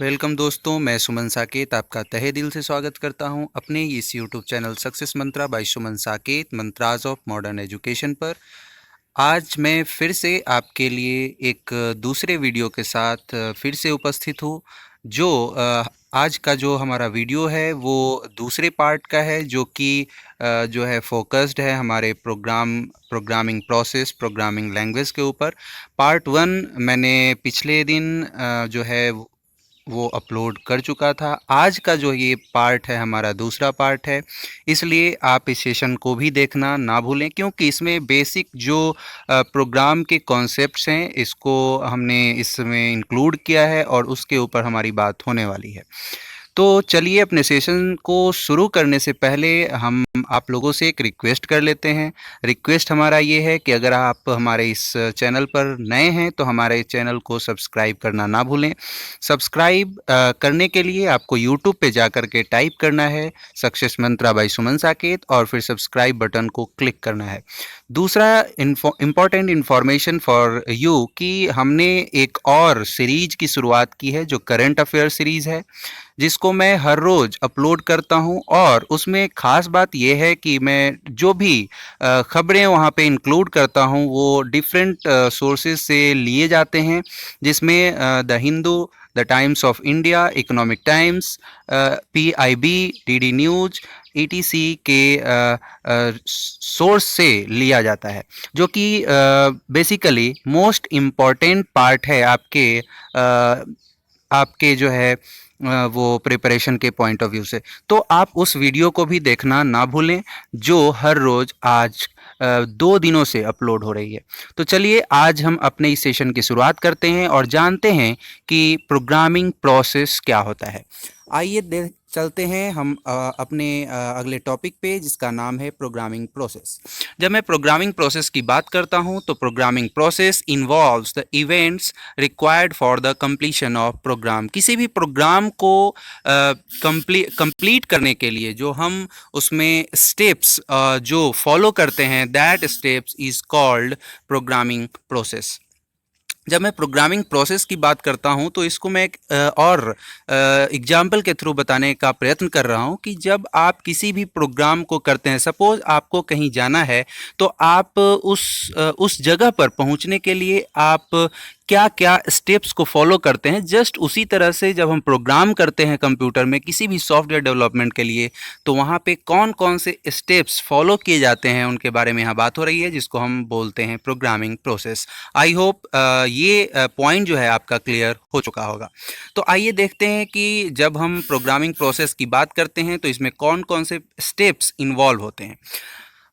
Welcome दोस्तों, मैं सुमन साकेत आपका तहे दिल से स्वागत करता हूं अपने इस YouTube channel success mantra by Suman Saket mantras of modern education पर। आज मैं फिर से आपके लिए एक दूसरे वीडियो के साथ फिर से उपस्थित हूं। आज का जो हमारा वीडियो है वो दूसरे पार्ट का है, जो कि जो है फोकस्ड है हमारे प्रोग्रामिंग प्रोसेस, प्रोग्रामिंग लैंग्वेज के ऊपर। पार्ट 1 मैंने पिछले दिन जो है वो अपलोड कर चुका था। आज का जो ये पार्ट है हमारा दूसरा पार्ट है, इसलिए आप इस सेशन को भी देखना ना भूलें, क्योंकि इसमें बेसिक जो प्रोग्राम के कॉन्सेप्ट्स हैं इसको हमने इसमें इंक्लूड किया है और उसके ऊपर हमारी बात होने वाली है। तो चलिए, अपने सेशन को शुरू करने से पहले हम आप लोगों से एक रिक्वेस्ट कर लेते हैं। रिक्वेस्ट हमारा ये है कि अगर आप हमारे इस चैनल पर नए हैं तो हमारे चैनल को सब्सक्राइब करना ना भूलें। सब्सक्राइब करने के लिए आपको यूट्यूब पे जा कर के टाइप करना है success mantra by Suman Saket और फिर सब्सक्राइब बटन को क्लिक करना है। दूसरा इम्पॉर्टेंट इन्फॉर्मेशन फॉर यू कि हमने एक और सीरीज की शुरुआत की है जो करंट अफेयर सीरीज़ है, जिसको मैं हर रोज़ अपलोड करता हूं। और उसमें ख़ास बात यह है कि मैं जो भी ख़बरें वहां पे इंक्लूड करता हूं वो डिफरेंट सोर्सेज से लिए जाते हैं, जिसमें the Hindu, the times of India, economic times, PIB, DD news, ETC के सोर्स से लिया जाता है, जो कि बेसिकली मोस्ट इम्पॉर्टेंट पार्ट है आपके जो है वो प्रिपरेशन के पॉइंट ऑफ व्यू से। तो आप उस वीडियो को भी देखना ना भूलें, जो हर रोज़ आज 2 दिनों से अपलोड हो रही है। तो चलिए, आज हम अपने इस सेशन की शुरुआत करते हैं और जानते हैं कि प्रोग्रामिंग प्रोसेस क्या होता है। आइए देख चलते हैं हम अपने अगले टॉपिक पे, जिसका नाम है प्रोग्रामिंग प्रोसेस। जब मैं प्रोग्रामिंग प्रोसेस की बात करता हूं तो programming process involves the events required for the completion of program. किसी भी प्रोग्राम को कंप्लीट करने के लिए जो हम उसमें स्टेप्स जो फॉलो करते हैं, that steps is called programming process. जब मैं प्रोग्रामिंग प्रोसेस की बात करता हूं तो इसको मैं एक और एग्जाम्पल के थ्रू बताने का प्रयत्न कर रहा हूं कि जब आप किसी भी प्रोग्राम को करते हैं, सपोज आपको कहीं जाना है, तो आप उस जगह पर पहुंचने के लिए आप क्या क्या स्टेप्स को फॉलो करते हैं, जस्ट उसी तरह से जब हम प्रोग्राम करते हैं कंप्यूटर में किसी भी सॉफ्टवेयर डेवलपमेंट के लिए, तो वहाँ पे कौन कौन से स्टेप्स फॉलो किए जाते हैं उनके बारे में यहाँ बात हो रही है, जिसको हम बोलते हैं प्रोग्रामिंग प्रोसेस। आई होप ये पॉइंट जो है आपका क्लियर हो चुका होगा। तो आइए देखते हैं कि जब हम प्रोग्रामिंग प्रोसेस की बात करते हैं तो इसमें कौन कौन से स्टेप्स इन्वॉल्व होते हैं।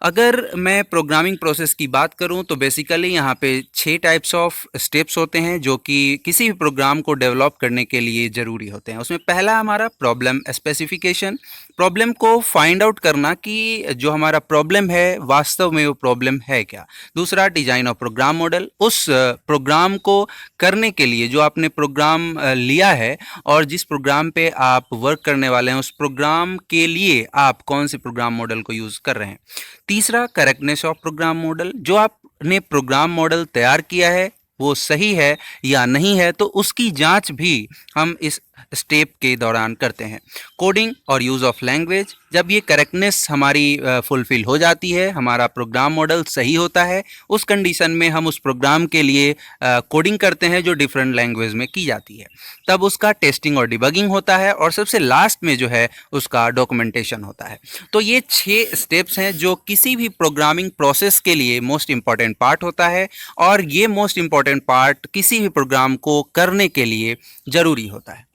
अगर मैं प्रोग्रामिंग प्रोसेस की बात करूं तो बेसिकली यहाँ पे 6 टाइप्स ऑफ स्टेप्स होते हैं जो कि किसी भी प्रोग्राम को डेवलप करने के लिए ज़रूरी होते हैं। उसमें पहला हमारा प्रॉब्लम स्पेसिफिकेशन, प्रॉब्लम को फाइंड आउट करना कि जो हमारा प्रॉब्लम है वास्तव में वो प्रॉब्लम है क्या। दूसरा डिज़ाइन ऑफ प्रोग्राम मॉडल, उस प्रोग्राम को करने के लिए जो आपने प्रोग्राम लिया है और जिस प्रोग्राम पे आप वर्क करने वाले हैं, उस प्रोग्राम के लिए आप कौन से प्रोग्राम मॉडल को यूज़ कर रहे हैं। तीसरा करेक्टनेस ऑफ प्रोग्राम मॉडल, जो आपने प्रोग्राम मॉडल तैयार किया है वो सही है या नहीं है, तो उसकी जांच भी हम इस स्टेप के दौरान करते हैं। कोडिंग और यूज़ ऑफ लैंग्वेज, जब ये करेक्टनेस हमारी फुलफिल हो जाती है, हमारा प्रोग्राम मॉडल सही होता है, उस कंडीशन में हम उस प्रोग्राम के लिए कोडिंग करते हैं जो डिफरेंट लैंग्वेज में की जाती है। तब उसका टेस्टिंग और डिबगिंग होता है और सबसे लास्ट में जो है उसका डॉक्यूमेंटेशन होता है। तो ये 6 स्टेप्स हैं जो किसी भी प्रोग्रामिंग प्रोसेस के लिए मोस्ट इंपॉर्टेंट पार्ट होता है, और ये मोस्ट इंपॉर्टेंट पार्ट किसी भी प्रोग्राम को करने के लिए ज़रूरी होता है।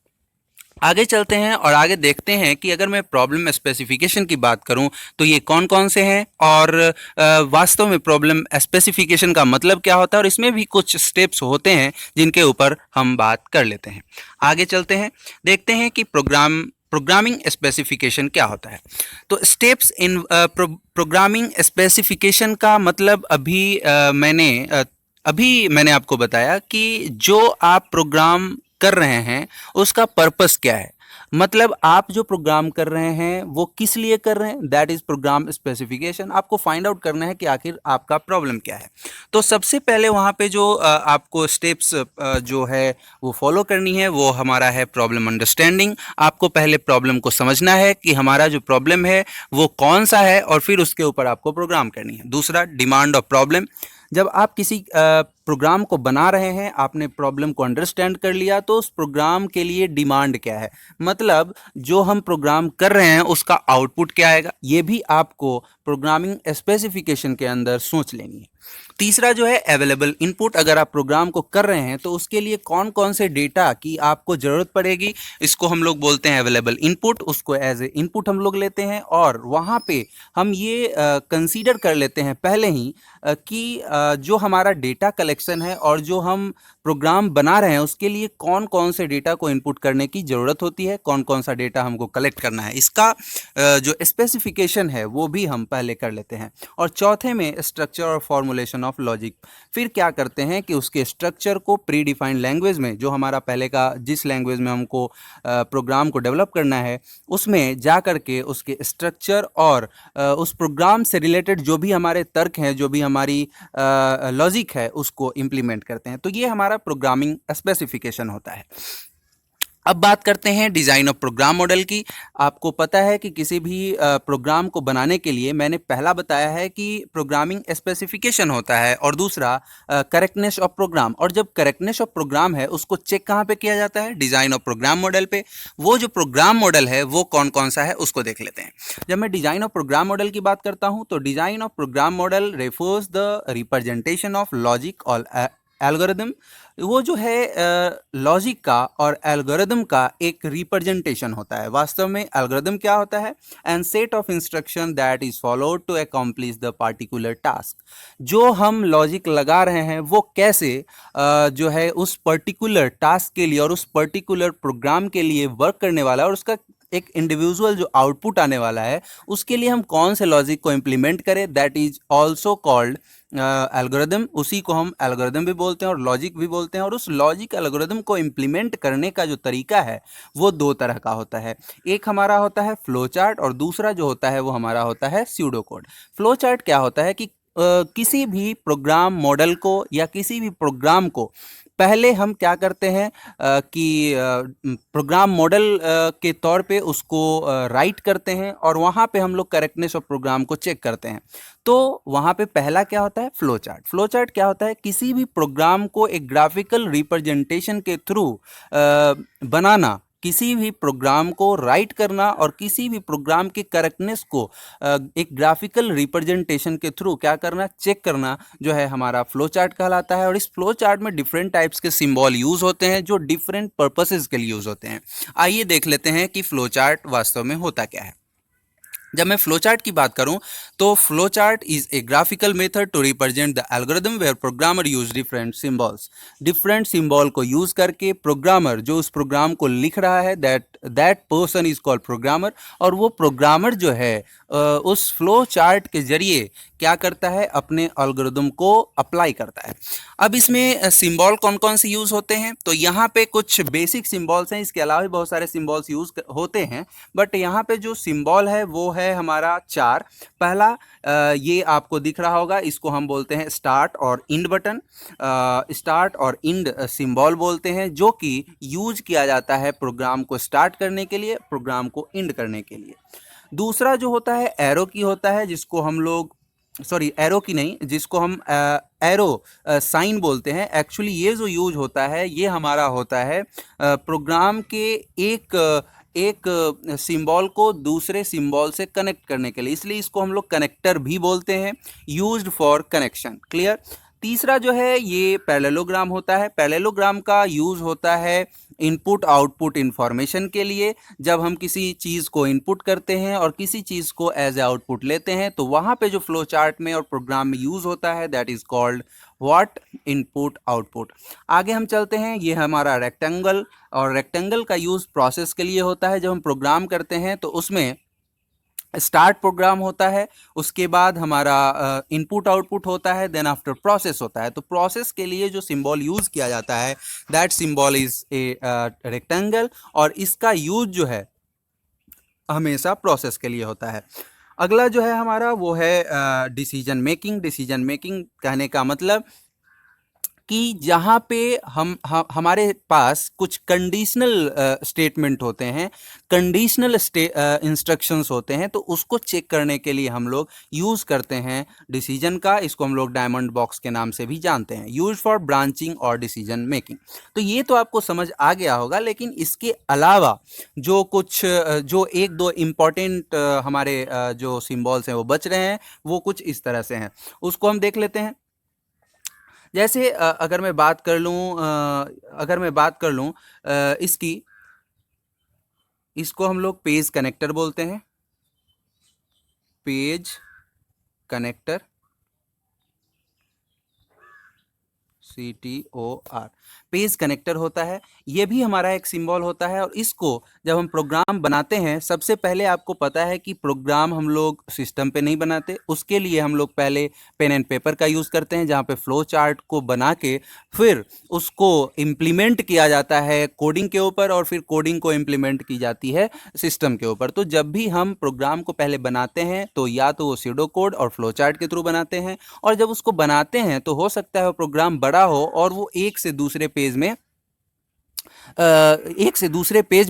आगे चलते हैं और आगे देखते हैं कि अगर मैं प्रॉब्लम स्पेसिफिकेशन की बात करूं तो ये कौन कौन से हैं और वास्तव में प्रॉब्लम स्पेसिफिकेशन का मतलब क्या होता है, और इसमें भी कुछ स्टेप्स होते हैं जिनके ऊपर हम बात कर लेते हैं। आगे चलते हैं, देखते हैं कि प्रोग्रामिंग स्पेसिफिकेशन क्या होता है। तो स्टेप्स इन प्रोग्रामिंग स्पेसिफिकेशन का मतलब अभी मैंने आपको बताया कि जो आप प्रोग्राम कर रहे हैं उसका पर्पस क्या है। मतलब आप जो प्रोग्राम कर रहे हैं वो किस लिए कर रहे हैं, दैट इज प्रोग्राम स्पेसिफिकेशन। आपको फाइंड आउट करना है कि आखिर आपका प्रॉब्लम क्या है। तो सबसे पहले वहाँ पे जो आपको स्टेप्स जो है वो फॉलो करनी है वो हमारा है प्रॉब्लम अंडरस्टैंडिंग। आपको पहले प्रॉब्लम को समझना है कि हमारा जो प्रॉब्लम है वो कौन सा है और फिर उसके ऊपर आपको प्रोग्राम करनी है। दूसरा, डिमांड ऑफ प्रॉब्लम। जब आप किसी प्रोग्राम को बना रहे हैं, आपने प्रॉब्लम को अंडरस्टैंड कर लिया, तो उस प्रोग्राम के लिए डिमांड क्या है, मतलब जो हम प्रोग्राम कर रहे हैं उसका आउटपुट क्या आएगा, ये भी आपको प्रोग्रामिंग स्पेसिफिकेशन के अंदर सोच लेनी है। तीसरा जो है अवेलेबल इनपुट। अगर आप प्रोग्राम को कर रहे हैं तो उसके लिए कौन कौन से डेटा की आपको ज़रूरत पड़ेगी, इसको हम लोग बोलते हैं अवेलेबल इनपुट। उसको एज ए इनपुट हम लोग लेते हैं और वहाँ पे हम ये कंसीडर कर लेते हैं पहले ही कि जो हमारा डेटा कलेक्शन है और जो हम प्रोग्राम बना रहे हैं उसके लिए कौन कौन से डेटा को इनपुट करने की ज़रूरत होती है, कौन कौन सा डेटा हमको कलेक्ट करना है, इसका जो स्पेसिफिकेशन है वो भी हम पहले कर लेते हैं। और चौथे में स्ट्रक्चर और फॉर्मुलेशन ऑफ लॉजिक। फिर क्या करते हैं कि उसके स्ट्रक्चर को प्री डिफाइंड लैंग्वेज में, जो हमारा पहले का जिस लैंग्वेज में हमको प्रोग्राम को डेवलप करना है उसमें जा करके उसके स्ट्रक्चर और उस प्रोग्राम से रिलेटेड जो भी हमारे तर्क हैं, जो भी हमारी लॉजिक है, उसको इम्प्लीमेंट करते हैं। तो ये हमारा प्रोग्रामिंग स्पेसिफिकेशन होता है। अब बात करते हैं डिज़ाइन ऑफ प्रोग्राम मॉडल की। आपको पता है कि किसी भी प्रोग्राम को बनाने के लिए मैंने पहला बताया है कि प्रोग्रामिंग स्पेसिफिकेशन होता है और दूसरा करेक्टनेस ऑफ प्रोग्राम। और जब करेक्टनेस ऑफ प्रोग्राम है उसको चेक कहाँ पे किया जाता है, डिज़ाइन ऑफ प्रोग्राम मॉडल पे। वो जो प्रोग्राम मॉडल है वो कौन कौन सा है उसको देख लेते हैं। जब मैं डिज़ाइन ऑफ प्रोग्राम मॉडल की बात करता हूँ तो design of program model refers the representation of logic और एल्गोरिदम। वो जो है लॉजिक का और एल्गोरिदम का एक रिप्रेजेंटेशन होता है। वास्तव में एल्गोरिदम क्या होता है, and set of instruction that is followed to accomplish the particular task. जो हम लॉजिक लगा रहे हैं वो कैसे जो है उस पर्टिकुलर टास्क के लिए और उस पर्टिकुलर प्रोग्राम के लिए वर्क करने वाला है और उसका एक इंडिविजुअल जो आउटपुट आने वाला है उसके लिए हम कौन से लॉजिक को इम्प्लीमेंट करें, that is also called algorithm. उसी को हम एल्गोरिदम भी बोलते हैं और लॉजिक भी बोलते हैं। और उस लॉजिक एल्गोरिदम को इम्प्लीमेंट करने का जो तरीका है वो दो तरह का होता है। एक हमारा होता है फ्लो चार्ट और दूसरा जो होता है वो हमारा होता है स्यूडो कोड। फ्लो चार्ट क्या होता है कि किसी भी प्रोग्राम मॉडल को या किसी भी प्रोग्राम को पहले हम क्या करते हैं कि प्रोग्राम मॉडल के तौर पे उसको राइट करते हैं और वहाँ पे हम लोग करेक्टनेस ऑफ प्रोग्राम को चेक करते हैं। तो वहाँ पे पहला क्या होता है, फ्लो चार्ट। फ्लो चार्ट क्या होता है, किसी भी प्रोग्राम को एक ग्राफिकल रिप्रेजेंटेशन के थ्रू बनाना, किसी भी प्रोग्राम को राइट करना और किसी भी प्रोग्राम के करेक्टनेस को एक ग्राफिकल रिप्रेजेंटेशन के थ्रू क्या करना, चेक करना, जो है हमारा फ्लो चार्ट कहलाता है। और इस फ्लो चार्ट में डिफरेंट टाइप्स के सिंबल यूज होते हैं जो डिफरेंट पर्पसेस के लिए यूज होते हैं। आइए देख लेते हैं कि फ्लो चार्ट वास्तव में होता क्या है। जब मैं फ्लो चार्ट की बात करूं तो flow chart is a graphical method to represent the algorithm where programmer use different symbols. Different symbol को यूज करके प्रोग्रामर जो उस प्रोग्राम को लिख रहा है that person is called programmer. और वो प्रोग्रामर जो है उस फ्लो चार्ट के जरिए क्या करता है, अपने एल्गोरिदम को अप्लाई करता है। अब इसमें सिंबल कौन कौन से यूज होते हैं, तो यहाँ पे कुछ बेसिक सिंबल्स हैं, इसके अलावा भी बहुत सारे सिंबल्स यूज होते हैं, बट यहाँ पे जो सिंबल है वो है हमारा चार। पहला ये आपको दिख रहा होगा, इसको हम बोलते हैं स्टार्ट और इंड बटन। स्टार्ट और इंड सिंबल बोलते हैं जो कि यूज किया जाता है प्रोग्राम को स्टार्ट करने के लिए, प्रोग्राम को इंड करने के लिए। दूसरा जो होता है एरो की होता है, जिसको हम लोग एरो की नहीं, जिसको हम एरो साइन बोलते हैं। एक्चुअली ये जो यूज होता है ये हमारा होता है प्रोग्राम के एक सिंबल को दूसरे सिंबल से कनेक्ट करने के लिए, इसलिए इसको हम लोग कनेक्टर भी बोलते हैं, यूज्ड फॉर कनेक्शन। क्लियर। तीसरा जो है ये पैरेललोग्राम होता है। पैरेललोग्राम का यूज़ होता है इनपुट आउटपुट इंफॉर्मेशन के लिए। जब हम किसी चीज़ को इनपुट करते हैं और किसी चीज़ को एज ए आउटपुट लेते हैं तो वहाँ पे जो फ्लो चार्ट में और प्रोग्राम में यूज़ होता है that is called what, input output. आगे हम चलते हैं, ये हमारा रेक्टेंगल, और रेक्टेंगल का यूज़ प्रोसेस के लिए होता है। जब हम प्रोग्राम करते हैं तो उसमें स्टार्ट प्रोग्राम होता है, उसके बाद हमारा इनपुट आउटपुट होता है, देन आफ्टर प्रोसेस होता है। तो प्रोसेस के लिए जो सिंबल यूज़ किया जाता है that symbol is a rectangle, और इसका यूज जो है हमेशा प्रोसेस के लिए होता है। अगला जो है हमारा वो है डिसीजन मेकिंग। डिसीजन मेकिंग कहने का मतलब कि जहाँ पे हमारे पास कुछ कंडीशनल स्टेटमेंट होते हैं, कंडीशनल इंस्ट्रक्शंस होते हैं, तो उसको चेक करने के लिए हम लोग यूज़ करते हैं डिसीजन का। इसको हम लोग डायमंड बॉक्स के नाम से भी जानते हैं, यूज फॉर ब्रांचिंग और डिसीजन मेकिंग। तो ये तो आपको समझ आ गया होगा, लेकिन इसके अलावा जो कुछ जो एक दो इम्पॉर्टेंट हमारे जो सिम्बॉल्स हैं वो बच रहे हैं, वो कुछ इस तरह से हैं, उसको हम देख लेते हैं। जैसे अगर मैं बात कर लूँ इसकी, इसको हम लोग पेज कनेक्टर बोलते हैं, page connector, CTOR, page connector होता है। ये भी हमारा एक सिंबल होता है, और इसको जब हम प्रोग्राम बनाते हैं, सबसे पहले आपको पता है कि प्रोग्राम हम लोग सिस्टम पे नहीं बनाते, उसके लिए हम लोग पहले पेन एंड पेपर का यूज़ करते हैं, जहाँ पे फ्लो चार्ट को बना के फिर उसको इम्प्लीमेंट किया जाता है कोडिंग के ऊपर, और फिर कोडिंग को इम्प्लीमेंट की जाती है सिस्टम के ऊपर। तो जब भी हम प्रोग्राम को पहले बनाते हैं तो या तो वो सीडो कोड और फ्लो चार्ट के थ्रू बनाते हैं, और जब उसको बनाते हैं तो हो सकता है वो प्रोग्राम बड़ा हो और वो एक से दूसरे पेज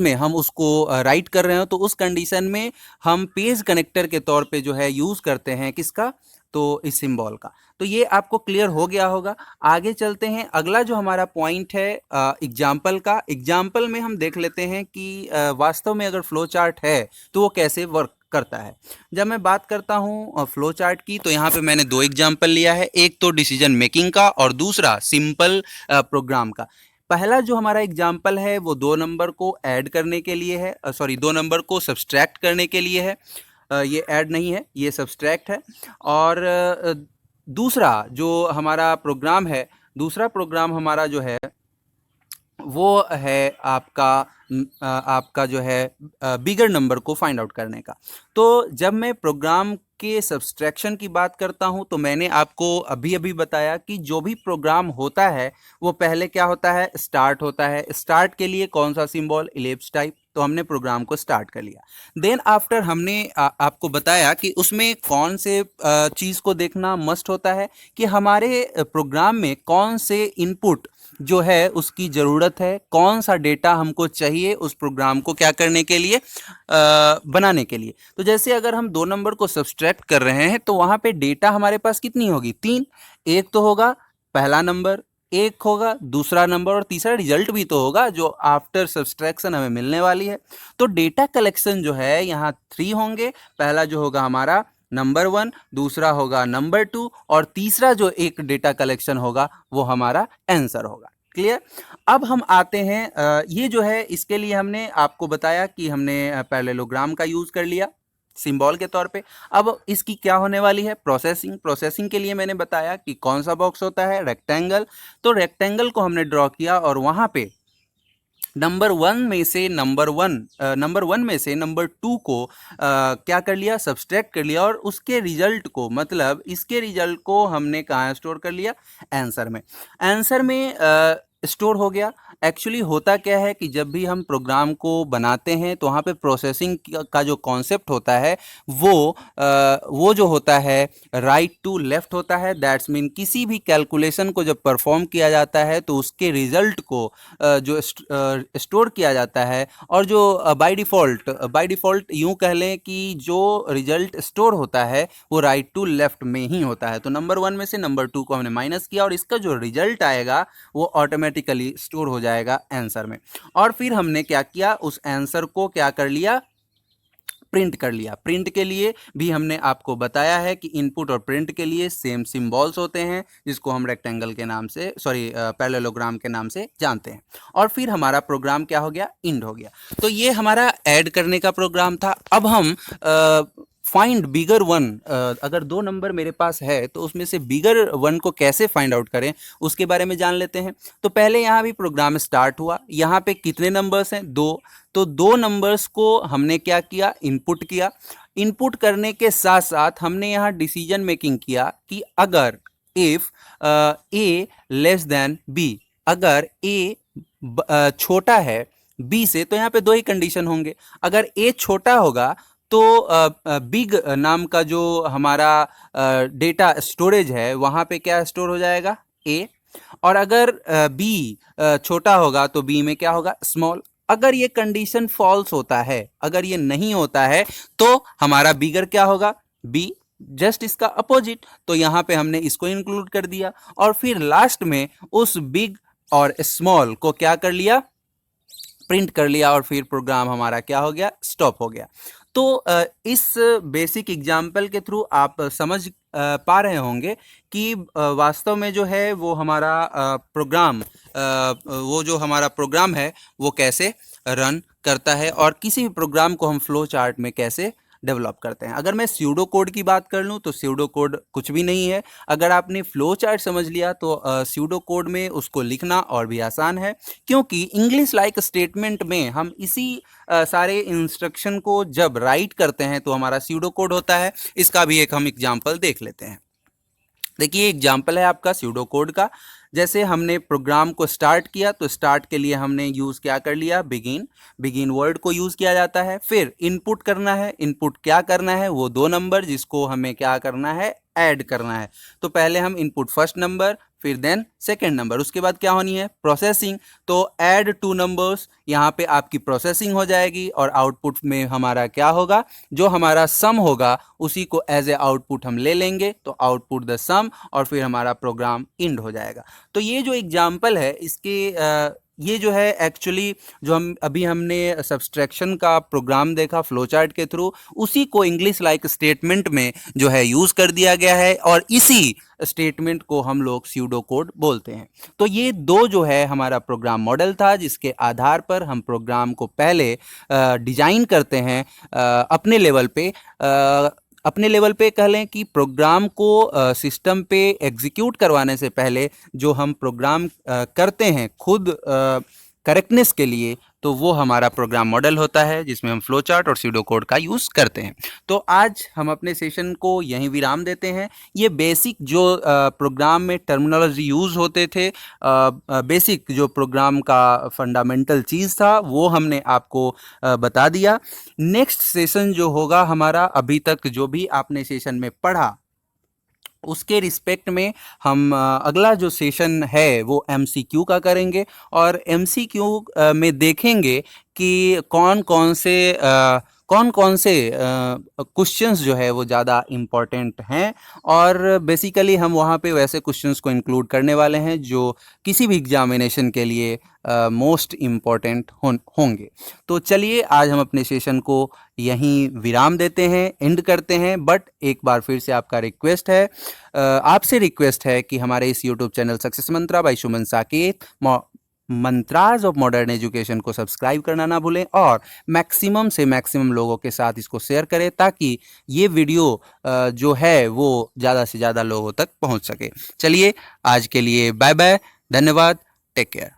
में हम उसको राइट कर रहे हो, तो उस कंडीशन में हम पेज कनेक्टर के तौर पे जो है यूज़ करते हैं किसका, तो इस सिंबल का। तो ये आपको क्लियर हो गया होगा। आगे चलते हैं, अगला जो हमारा पॉइंट है एग्जाम्पल का। एग्जाम्पल में हम देख लेते हैं कि वास्तव में अगर फ्लो चार्ट है तो वो कैसे वर्क करता है। जब मैं बात करता हूँ फ्लो चार्ट की, तो यहाँ पे मैंने दो एग्जाम्पल लिया है, एक तो डिसीजन मेकिंग का और दूसरा सिंपल प्रोग्राम का। पहला जो हमारा एग्जाम्पल है वो 2 नंबर को ऐड करने के लिए है, 2 नंबर को सब्सट्रैक्ट करने के लिए है। ये ऐड नहीं है, ये सब्सट्रैक्ट है। और दूसरा जो हमारा प्रोग्राम है, दूसरा प्रोग्राम हमारा जो है वो है आपका जो है बिगर नंबर को फाइंड आउट करने का। तो जब मैं प्रोग्राम के सब्सट्रैक्शन की बात करता हूं, तो मैंने आपको अभी अभी बताया कि जो भी प्रोग्राम होता है वो पहले क्या होता है, स्टार्ट होता है। स्टार्ट के लिए कौन सा सिंबल, इलिप्स टाइप, तो हमने प्रोग्राम को स्टार्ट कर लिया। देन आफ्टर हमने आपको बताया कि उसमें कौन से चीज़ को देखना मस्ट होता है कि हमारे प्रोग्राम में कौन से इनपुट जो है उसकी ज़रूरत है, कौन सा डेटा हमको चाहिए उस प्रोग्राम को क्या करने के लिए, बनाने के लिए। तो जैसे अगर हम 2 नंबर को सब्सट्रैक्ट कर रहे हैं तो वहाँ पे डेटा हमारे पास कितनी होगी, 3। एक तो होगा पहला नंबर, एक होगा दूसरा नंबर, और तीसरा रिजल्ट भी तो होगा जो आफ्टर सब्सट्रैक्शन हमें मिलने वाली है। तो डेटा कलेक्शन जो है यहाँ 3 होंगे। पहला जो होगा हमारा नंबर 1, दूसरा होगा नंबर 2, और तीसरा जो एक डेटा कलेक्शन होगा वो हमारा आंसर होगा। क्लियर। अब हम आते हैं ये जो है इसके लिए हमने आपको बताया कि हमने पैरेललोग्राम का यूज़ कर लिया सिंबल के तौर पे। अब इसकी क्या होने वाली है, प्रोसेसिंग। प्रोसेसिंग के लिए मैंने बताया कि कौन सा बॉक्स होता है, रेक्टेंगल। तो रेक्टेंगल को हमने ड्रॉ किया और वहाँ पे नंबर वन में से नंबर 2 को क्या कर लिया, सब्सट्रैक्ट कर लिया, और उसके रिजल्ट को, मतलब इसके रिजल्ट को हमने कहाँ स्टोर कर लिया, आंसर में। आंसर में स्टोर हो गया। एक्चुअली होता क्या है कि जब भी हम प्रोग्राम को बनाते हैं तो वहाँ पे प्रोसेसिंग का जो कॉन्सेप्ट होता है वो जो होता है राइट टू लेफ्ट होता है। दैट्स मीन किसी भी कैलकुलेशन को जब परफॉर्म किया जाता है तो उसके रिजल्ट को जो स्टोर किया जाता है, और जो बाय डिफ़ॉल्ट यूँ कह लें कि जो रिजल्ट स्टोर होता है वो राइट टू लेफ्ट में ही होता है। तो नंबर 1 में से नंबर 2 को हमने माइनस किया और इसका जो रिजल्ट आएगा वो ऑटोमेटिकली स्टोर हो जाएगा आंसर में। और फिर हमने क्या किया, उस आंसर को क्या कर लिया, प्रिंट कर लिया। प्रिंट के लिए भी हमने आपको बताया है कि इनपुट और प्रिंट के लिए सेम सिंबल्स होते हैं, जिसको हम रेक्टेंगल के नाम से, पैरेललोग्राम के नाम से जानते हैं। और फिर हमारा प्रोग्राम क्या हो गया, इंड हो गया। तो ये हमारा ऐड करने का प्रोग्राम था। अब हम फाइंड बिगर वन, अगर 2 नंबर मेरे पास है तो उसमें से बिगर वन को कैसे फाइंड आउट करें उसके बारे में जान लेते हैं। तो पहले यहाँ भी प्रोग्राम स्टार्ट हुआ, यहाँ पे कितने नंबर्स हैं, 2। तो 2 नंबर्स को हमने क्या किया, इनपुट किया। इनपुट करने के साथ साथ हमने यहाँ डिसीजन मेकिंग किया कि अगर if A less than B, अगर ए छोटा है बी से, तो यहाँ पे 2 ही कंडीशन होंगे। अगर ए छोटा होगा तो बिग नाम का जो हमारा डेटा स्टोरेज है वहाँ पे क्या स्टोर हो जाएगा, ए। और अगर बी छोटा होगा तो बी में क्या होगा, स्मॉल। अगर ये कंडीशन फॉल्स होता है, अगर ये नहीं होता है, तो हमारा बिगर क्या होगा, बी। जस्ट इसका अपोजिट, तो यहाँ पे हमने इसको इंक्लूड कर दिया और फिर लास्ट में उस बिग और स्मॉल को क्या कर लिया, प्रिंट कर लिया, और फिर प्रोग्राम हमारा क्या हो गया, स्टॉप हो गया। तो इस बेसिक एग्जाम्पल के थ्रू आप समझ पा रहे होंगे कि वास्तव में जो है वो हमारा प्रोग्राम, वो जो हमारा प्रोग्राम है वो कैसे रन करता है और किसी भी प्रोग्राम को हम फ्लो चार्ट में कैसे डेवलप करते हैं। अगर मैं स्यूडो कोड की बात कर लूँ तो स्यूडो कोड कुछ भी नहीं है। अगर आपने फ्लो चार्ट समझ लिया तो स्यूडो कोड में उसको लिखना और भी आसान है, क्योंकि इंग्लिश लाइक स्टेटमेंट में हम इसी सारे इंस्ट्रक्शन को जब राइट करते हैं तो हमारा स्यूडो कोड होता है। इसका भी एक हम एग्जाम्पल देख लेते हैं। देखिए एग्जाम्पल है आपका स्यूडो कोड का। जैसे हमने प्रोग्राम को स्टार्ट किया तो स्टार्ट के लिए हमने यूज़ क्या कर लिया, बिगिन। बिगिन वर्ड को यूज़ किया जाता है। फिर इनपुट करना है। इनपुट क्या करना है, वो 2 नंबर जिसको हमें क्या करना है, ऐड करना है। तो पहले हम इनपुट फर्स्ट नंबर, फिर देन सेकेंड नंबर। उसके बाद क्या होनी है, प्रोसेसिंग। तो ऐड 2 नंबर्स, यहाँ पे आपकी प्रोसेसिंग हो जाएगी और आउटपुट में हमारा क्या होगा, जो हमारा सम होगा उसी को एज ए आउटपुट हम ले लेंगे, तो आउटपुट द सम, और फिर हमारा प्रोग्राम इंड हो जाएगा। तो ये जो एग्जाम्पल है इसके ये जो है एक्चुअली जो हमने सब्सट्रैक्शन का प्रोग्राम देखा फ्लो चार्ट के थ्रू, उसी को इंग्लिश लाइक स्टेटमेंट में जो है यूज़ कर दिया गया है और इसी स्टेटमेंट को हम लोग स्यूडो कोड बोलते हैं। तो ये 2 जो है हमारा प्रोग्राम मॉडल था जिसके आधार पर हम प्रोग्राम को पहले डिजाइन करते हैं अपने लेवल पे। अपने लेवल पे कह लें कि प्रोग्राम को सिस्टम पे एग्जीक्यूट करवाने से पहले जो हम प्रोग्राम करते हैं खुद करेक्टनेस के लिए, तो वो हमारा प्रोग्राम मॉडल होता है जिसमें हम फ्लो चार्ट और स्यूडो कोड का यूज़ करते हैं। तो आज हम अपने सेशन को यहीं विराम देते हैं। ये बेसिक जो प्रोग्राम में टर्मिनोलॉजी यूज़ होते थे, बेसिक जो प्रोग्राम का फंडामेंटल चीज़ था वो हमने आपको बता दिया। नेक्स्ट सेशन जो होगा हमारा, अभी तक जो भी आपने सेशन में पढ़ा उसके रिस्पेक्ट में हम अगला जो सेशन है वो MCQ का करेंगे और MCQ में देखेंगे कि कौन कौन से क्वेश्चंस जो है वो ज़्यादा इम्पॉर्टेंट हैं, और बेसिकली हम वहाँ पे वैसे क्वेश्चंस को इंक्लूड करने वाले हैं जो किसी भी एग्जामिनेशन के लिए मोस्ट इम्पॉर्टेंट होंगे। तो चलिए आज हम अपने सेशन को यहीं विराम देते हैं, एंड करते हैं। बट एक बार फिर से आपका रिक्वेस्ट है, आपसे रिक्वेस्ट है कि हमारे इस YouTube channel success mantra by Suman Saket mantras of modern education को सब्सक्राइब करना ना भूलें और मैक्सिमम से मैक्सिमम लोगों के साथ इसको शेयर करें ताकि ये वीडियो जो है वो ज़्यादा से ज़्यादा लोगों तक पहुंच सके। चलिए आज के लिए बाय बाय, धन्यवाद, टेक केयर।